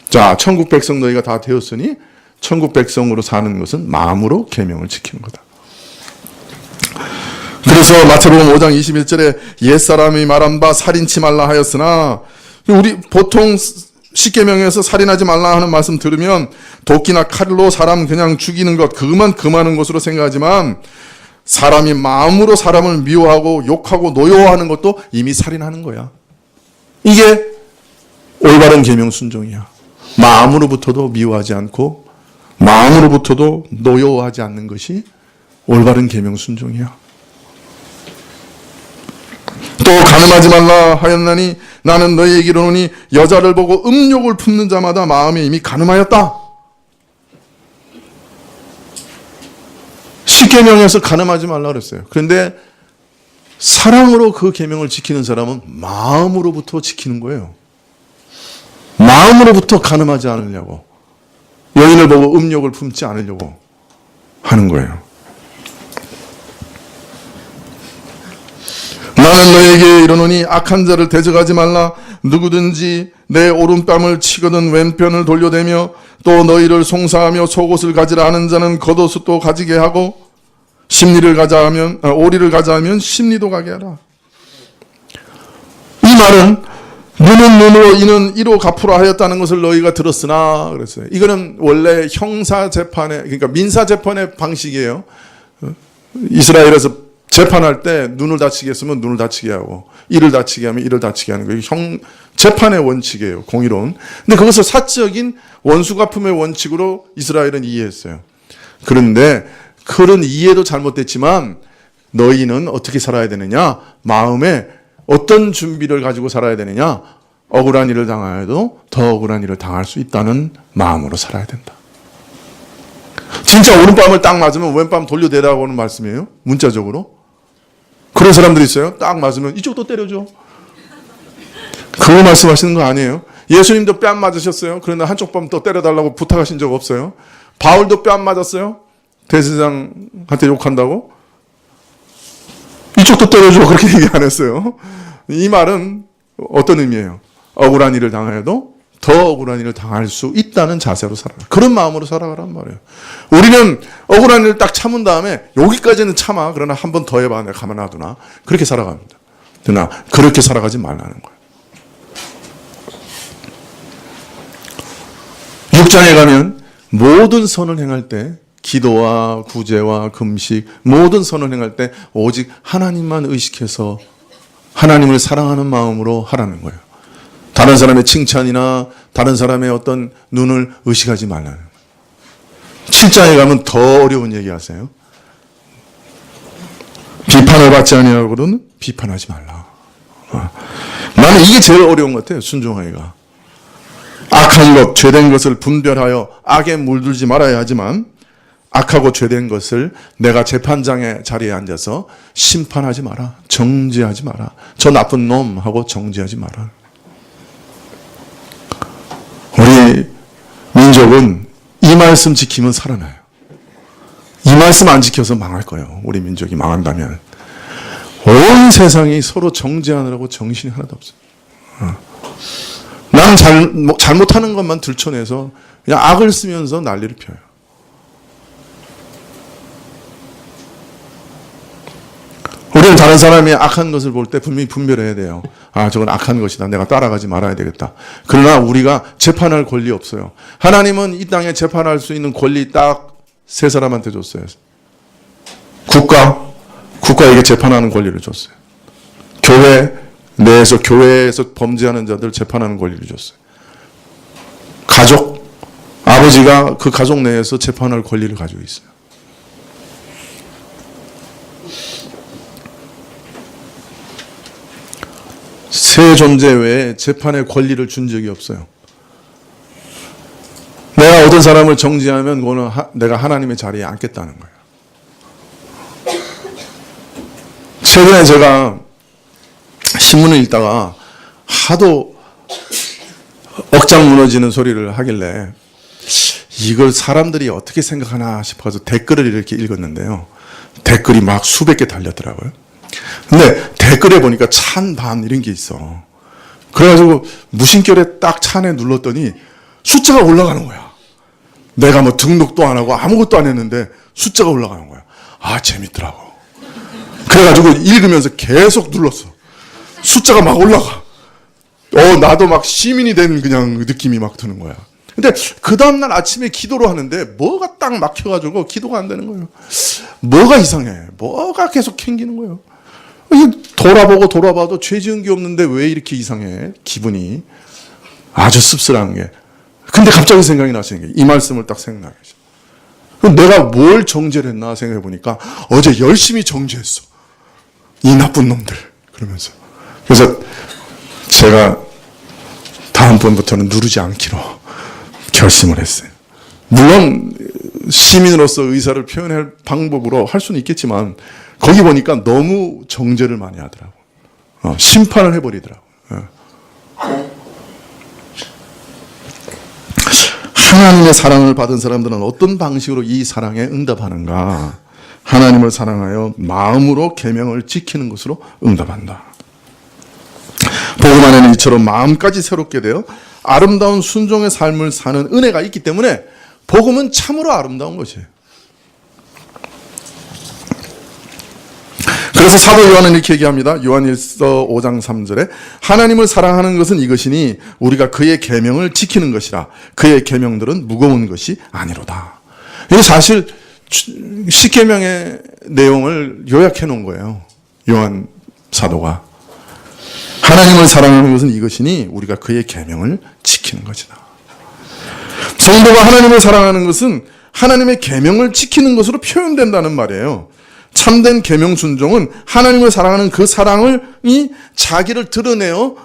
자, 천국 백성 너희가 다 되었으니 천국 백성으로 사는 것은 마음으로 계명을 지키는 거다. 그래서 마태복음 5장 21절에 옛사람이 말한 바 살인치 말라 하였으나 우리 보통 십계명에서 살인하지 말라 하는 말씀 들으면 도끼나 칼로 사람 그냥 죽이는 것 그것만 금하는 것으로 생각하지만 사람이 마음으로 사람을 미워하고 욕하고 노여워하는 것도 이미 살인하는 거야. 이게 올바른 계명 순종이야. 마음으로부터도 미워하지 않고 마음으로부터도 노여워하지 않는 것이 올바른 계명 순종이야. 또 간음하지 말라 하였나니 나는 너희에게 이르노니 여자를 보고 음욕을 품는 자마다 마음에 이미 간음하였다. 십계명에서 간음하지 말라 그랬어요. 그런데 사랑으로 그 계명을 지키는 사람은 마음으로부터 지키는 거예요. 마음으로부터 간음하지 않으려고, 여인을 보고 음욕을 품지 않으려고 하는 거예요. 나는 너에게 이르노니 악한 자를 대적하지 말라. 누구든지 내 오른뺨을 치거든 왼편을 돌려대며 또 너희를 송사하며 속옷을 가지라 하는 자는 겉옷을 또 가지게 하고 오리를 가자 하면 심리도 가게 하라. 이 말은 눈은 눈으로 이는 이로 갚으라 하였다는 것을 너희가 들었으나 그랬어요. 이거는 원래 형사 재판의, 그러니까 민사 재판의 방식이에요. 이스라엘에서 재판할 때 눈을 다치게 했으면 눈을 다치게 하고 이를 다치게 하면 이를 다치게 하는 거예요. 재판의 원칙이에요. 공의로운. 근데 그것을 사적인 원수갚음의 원칙으로 이스라엘은 이해했어요. 그런데 그런 이해도 잘못됐지만 너희는 어떻게 살아야 되느냐? 마음에 어떤 준비를 가지고 살아야 되느냐? 억울한 일을 당하여도 더 억울한 일을 당할 수 있다는 마음으로 살아야 된다. 진짜 오른뺨을 딱 맞으면 왼뺨 돌려대라고 하는 말씀이에요. 문자적으로. 그런 사람들이 있어요. 딱 맞으면 이쪽도 때려줘. 그거 말씀하시는 거 아니에요. 예수님도 뺨 맞으셨어요. 그런데 한쪽 뺨 또 때려달라고 부탁하신 적 없어요. 바울도 뺨 맞았어요. 대제사장한테 욕한다고. 이쪽도 때려줘. 그렇게 얘기 안 했어요. 이 말은 어떤 의미예요? 억울한 일을 당해도 더 억울한 일을 당할 수 있다는 자세로 살아라. 그런 마음으로 살아가란 말이에요. 우리는 억울한 일을 딱 참은 다음에 여기까지는 참아. 그러나 한 번 더 해봐. 내가 가만 놔두나. 그렇게 살아갑니다. 그러나 그렇게 살아가지 말라는 거예요. 6장에 가면 모든 선을 행할 때 기도와 구제와 금식 모든 선을 행할 때 오직 하나님만 의식해서 하나님을 사랑하는 마음으로 하라는 거예요. 다른 사람의 칭찬이나 다른 사람의 어떤 눈을 의식하지 말라는 거예요. 7장에 가면 더 어려운 얘기 하세요. 비판을 받지 아니하고는 비판하지 말라. 나는 이게 제일 어려운 것 같아요. 순종하기가. 악한 것, 죄된 것을 분별하여 악에 물들지 말아야 하지만 악하고 죄된 것을 내가 재판장의 자리에 앉아서 심판하지 마라. 정죄하지 마라. 저 나쁜 놈 하고 정죄하지 마라. 우리 민족은 이 말씀 지키면 살아나요. 이 말씀 안 지켜서 망할 거예요. 우리 민족이 망한다면. 온 세상이 서로 정죄하느라고 정신이 하나도 없어요. 남 잘못하는 것만 들춰내서 그냥 악을 쓰면서 난리를 펴요. 우리는 다른 사람이 악한 것을 볼 때 분명히 분별해야 돼요. 아, 저건 악한 것이다. 내가 따라가지 말아야 되겠다. 그러나 우리가 재판할 권리 없어요. 하나님은 이 땅에 재판할 수 있는 권리 딱 세 사람한테 줬어요. 국가에게 재판하는 권리를 줬어요. 교회에서 범죄하는 자들 재판하는 권리를 줬어요. 가족, 아버지가 그 가족 내에서 재판할 권리를 가지고 있어요. 새 존재 외에 재판의 권리를 준 적이 없어요. 내가 어떤 사람을 정죄하면 그거는 내가 하나님의 자리에 앉겠다는 거예요. 최근에 제가 신문을 읽다가 하도 억장 무너지는 소리를 하길래 이걸 사람들이 어떻게 생각하나 싶어서 댓글을 이렇게 읽었는데요. 댓글이 막 수백 개 달렸더라고요. 근데 댓글에 보니까 찬반 이런 게 있어. 그래가지고 무심결에 딱 찬에 눌렀더니 숫자가 올라가는 거야. 내가 뭐 등록도 안 하고 아무것도 안 했는데 숫자가 올라가는 거야. 아, 재밌더라고. 그래가지고 읽으면서 계속 눌렀어. 숫자가 막 올라가. 나도 막 시민이 된 그냥 느낌이 막 드는 거야. 근데 그 다음날 아침에 기도를 하는데 뭐가 딱 막혀가지고 기도가 안 되는 거예요. 뭐가 이상해. 뭐가 계속 캥기는 거예요. 돌아봐도 죄 지은 게 없는데 왜 이렇게 이상해? 기분이 아주 씁쓸한 게. 근데 갑자기 생각이 나시는 게 이 말씀을 딱 생각해. 그럼 내가 뭘 정죄를 했나 생각해 보니까 어제 열심히 정죄했어. 이 나쁜 놈들. 그러면서. 그래서 제가 다음번부터는 누르지 않기로 결심을 했어요. 물론 시민으로서 의사를 표현할 방법으로 할 수는 있겠지만 거기 보니까 너무 정죄를 많이 하더라고요. 심판을 해버리더라고요. 하나님의 사랑을 받은 사람들은 어떤 방식으로 이 사랑에 응답하는가? 하나님을 사랑하여 마음으로 계명을 지키는 것으로 응답한다. 복음 안에는 이처럼 마음까지 새롭게 되어 아름다운 순종의 삶을 사는 은혜가 있기 때문에 복음은 참으로 아름다운 것이에요. 그래서 사도 요한은 이렇게 얘기합니다. 요한일서 5장 3절에 하나님을 사랑하는 것은 이것이니 우리가 그의 계명을 지키는 것이라. 그의 계명들은 무거운 것이 아니로다. 이게 사실 십계명의 내용을 요약해 놓은 거예요. 요한 사도가. 하나님을 사랑하는 것은 이것이니 우리가 그의 계명을 지키는 것이다. 성도가 하나님을 사랑하는 것은 하나님의 계명을 지키는 것으로 표현된다는 말이에요. 참된 계명 순종은 하나님을 사랑하는 그 사랑이 자기를 드러내어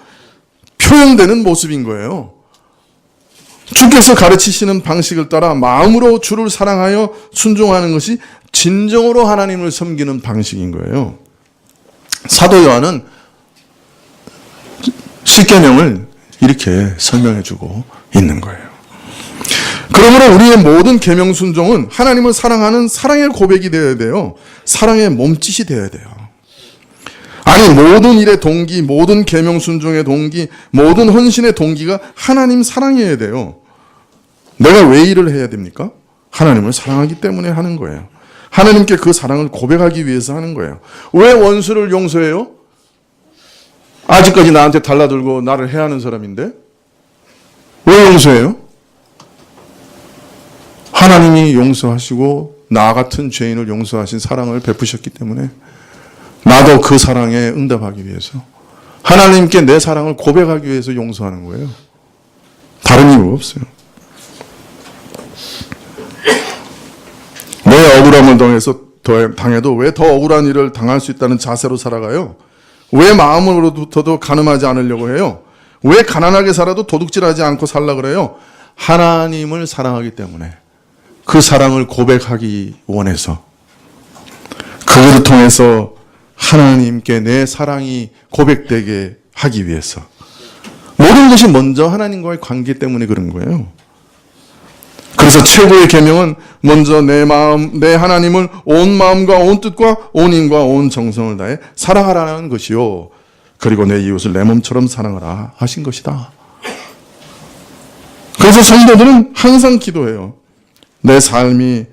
표현되는 모습인 거예요. 주께서 가르치시는 방식을 따라 마음으로 주를 사랑하여 순종하는 것이 진정으로 하나님을 섬기는 방식인 거예요. 사도 요한은 십계명을 이렇게 설명해주고 있는 거예요. 그러므로 우리의 모든 계명 순종은 하나님을 사랑하는 사랑의 고백이 되어야 돼요. 사랑의 몸짓이 되어야 돼요. 아니, 모든 일의 동기, 모든 계명 순종의 동기, 모든 헌신의 동기가 하나님 사랑이어야 돼요. 내가 왜 일을 해야 됩니까? 하나님을 사랑하기 때문에 하는 거예요. 하나님께 그 사랑을 고백하기 위해서 하는 거예요. 왜 원수를 용서해요? 아직까지 나한테 달라들고 나를 해하는 사람인데 왜 용서해요? 하나님이 용서하시고 나 같은 죄인을 용서하신 사랑을 베푸셨기 때문에 나도 그 사랑에 응답하기 위해서 하나님께 내 사랑을 고백하기 위해서 용서하는 거예요. 다른 이유가 없어요. 왜 억울함을 당해도 왜 더 억울한 일을 당할 수 있다는 자세로 살아가요? 왜 마음으로부터도 가늠하지 않으려고 해요? 왜 가난하게 살아도 도둑질하지 않고 살라 그래요? 하나님을 사랑하기 때문에, 그 사랑을 고백하기 원해서, 그것을 통해서 하나님께 내 사랑이 고백되게 하기 위해서, 모든 것이 먼저 하나님과의 관계 때문에 그런 거예요. 그래서 최고의 계명은 먼저 내 하나님을 온 마음과 온 뜻과 온 힘과 온 정성을 다해 사랑하라는 것이요, 그리고 내 이웃을 내 몸처럼 사랑하라 하신 것이다. 그래서 성도들은 항상 기도해요. 내 삶의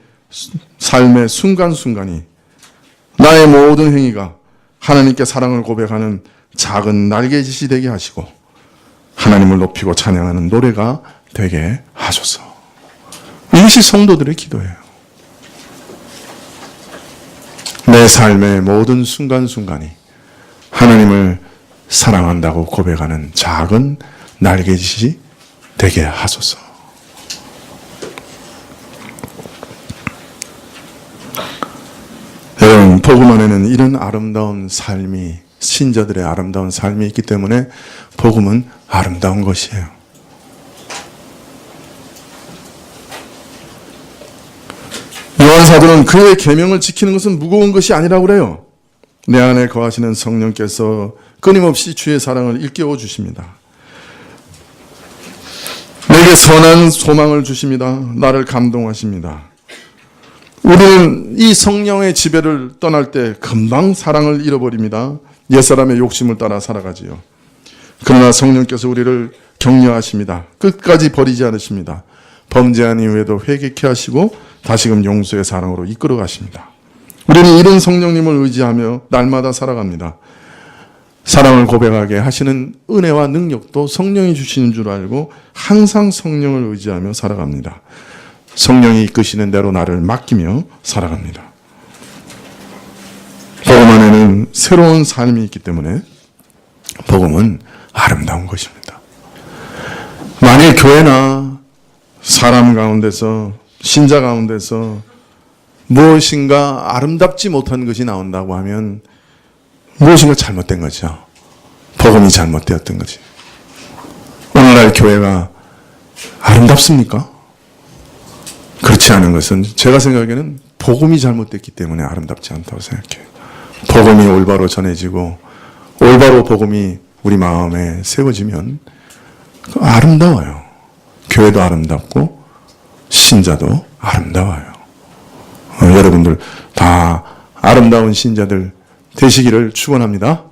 순간순간이, 나의 모든 행위가 하나님께 사랑을 고백하는 작은 날개짓이 되게 하시고 하나님을 높이고 찬양하는 노래가 되게 하소서. 이것이 성도들의 기도예요. 내 삶의 모든 순간순간이 하나님을 사랑한다고 고백하는 작은 날개짓이 되게 하소서. 여러분, 복음 안에는 이런 아름다운 삶이, 신자들의 아름다운 삶이 있기 때문에 복음은 아름다운 것이에요. 요한사도는 그의 계명을 지키는 것은 무거운 것이 아니라고 그래요. 내 안에 거하시는 성령께서 끊임없이 주의 사랑을 일깨워 주십니다. 내게 선한 소망을 주십니다. 나를 감동하십니다. 우리는 이 성령의 지배를 떠날 때 금방 사랑을 잃어버립니다. 옛사람의 욕심을 따라 살아가지요. 그러나 성령께서 우리를 격려하십니다. 끝까지 버리지 않으십니다. 범죄한 이후에도 회개케 하시고 다시금 용서의 사랑으로 이끌어 가십니다. 우리는 이런 성령님을 의지하며 날마다 살아갑니다. 사랑을 고백하게 하시는 은혜와 능력도 성령이 주시는 줄 알고 항상 성령을 의지하며 살아갑니다. 성령이 이끄시는 대로 나를 맡기며 살아갑니다. 복음 안에는 새로운 삶이 있기 때문에 복음은 아름다운 것입니다. 만일 교회나 사람 가운데서, 신자 가운데서 무엇인가 아름답지 못한 것이 나온다고 하면 무엇인가 잘못된 거죠. 복음이 잘못되었던 거지. 오늘날 교회가 아름답습니까? 그렇지 않은 것은 제가 생각에는 복음이 잘못됐기 때문에 아름답지 않다고 생각해요. 복음이 올바로 전해지고 올바로 복음이 우리 마음에 세워지면 아름다워요. 교회도 아름답고 신자도 아름다워요. 여러분들 다 아름다운 신자들 되시기를 축원합니다.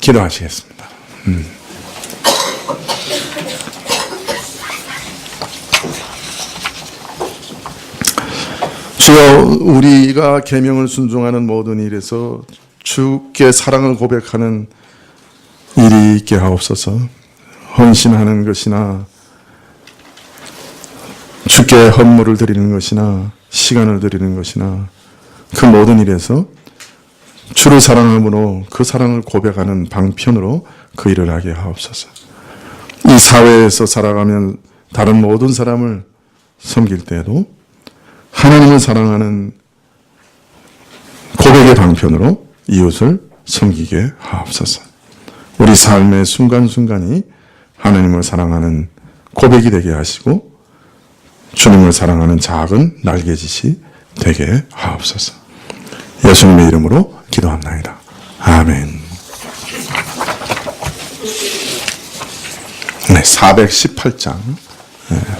기도하시겠습니다. 주여, 우리가 계명을 순종하는 모든 일에서 주께 사랑을 고백하는 일이 있게 하옵소서. 헌신하는 것이나 주께 헌물을 드리는 것이나 시간을 드리는 것이나 그 모든 일에서 주를 사랑함으로 그 사랑을 고백하는 방편으로 그 일을 하게 하옵소서. 이 사회에서 살아가면 다른 모든 사람을 섬길 때에도 하나님을 사랑하는 고백의 방편으로 이웃을 섬기게 하옵소서. 우리 삶의 순간순간이 하나님을 사랑하는 고백이 되게 하시고 주님을 사랑하는 작은 날개짓이 되게 하옵소서. 예수님의 이름으로 기도합나이다. 아멘. 네, 418장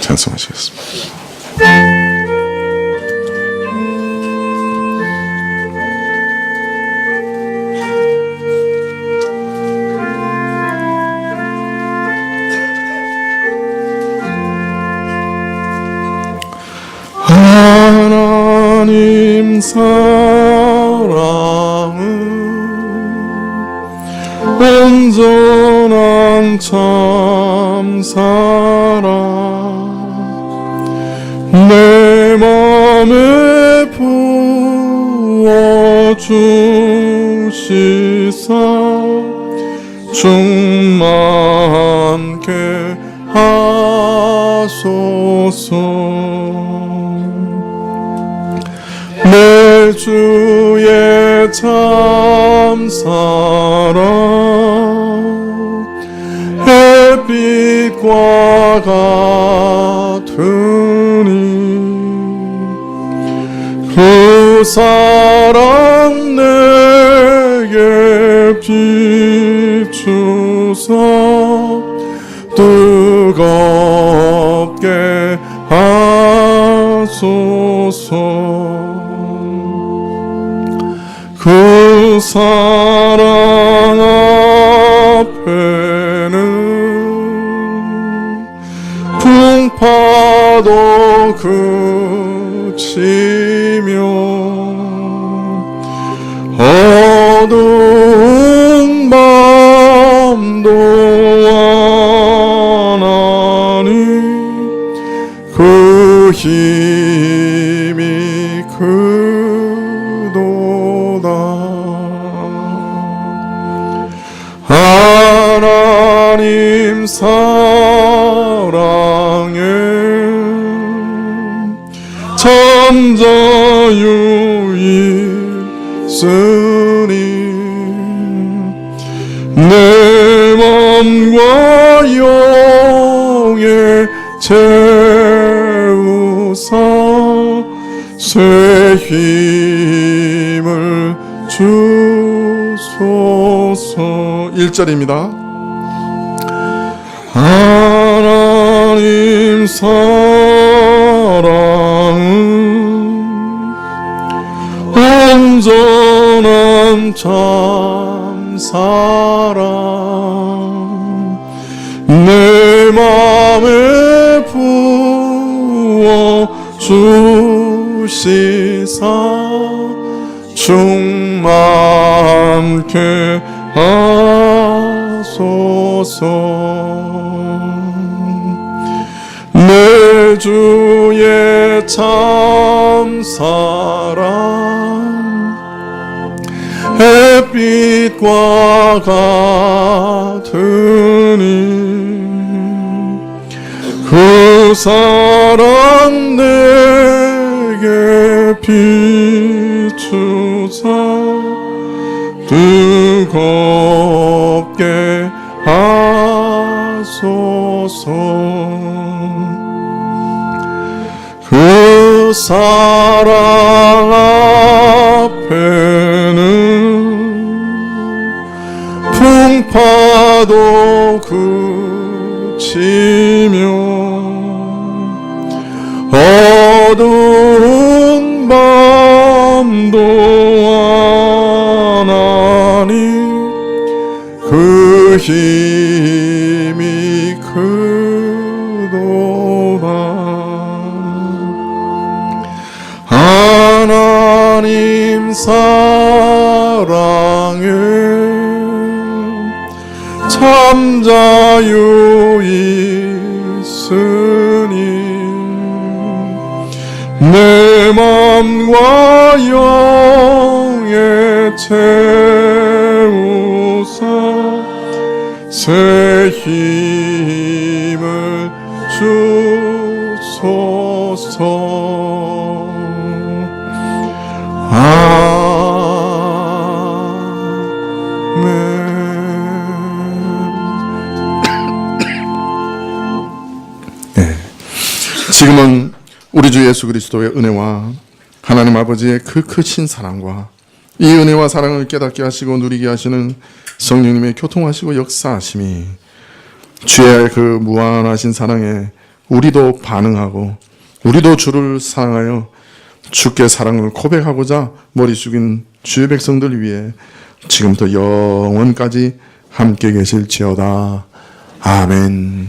찬송하시겠습니다. 하나님 사랑은 온전한 참 사랑, 내 마음에 부어주시사 충만케 하소서. 내 주의 참사랑 햇빛과 같으니 그 사랑 내게 비추사 뜨겁게 하소서. 그 사랑 앞에는 풍파도 그치며 어두운 밤도 와나니 그 힘이 크도다. 하나님 사랑에 천자유있으니 내 맘과 영에 채우사 새 힘을 주소서. 1절입니다. 하나님 사랑은 온전한 참사랑 내 맘에 부어 주시사 충만케 하소서. 내 주의 참사랑 햇빛과 같으니 그 사랑 내게 비추사 뜨겁게 하소서. 그 사랑 앞에는 풍파도 그치며 어두운 밤도 와나니 그 힘이 크도다. 하나님 사랑에 참자유있으니 내 맘과 영에 채우사 새 힘을 주소서. 지금은 우리 주 예수 그리스도의 은혜와 하나님 아버지의 그 크신 사랑과 이 은혜와 사랑을 깨닫게 하시고 누리게 하시는 성령님의 교통하시고 역사하심이 주의 그 무한하신 사랑에 우리도 반응하고 우리도 주를 사랑하여 주께 사랑을 고백하고자 머리 숙인 주의 백성들 위해 지금부터 영원까지 함께 계실지어다. 아멘.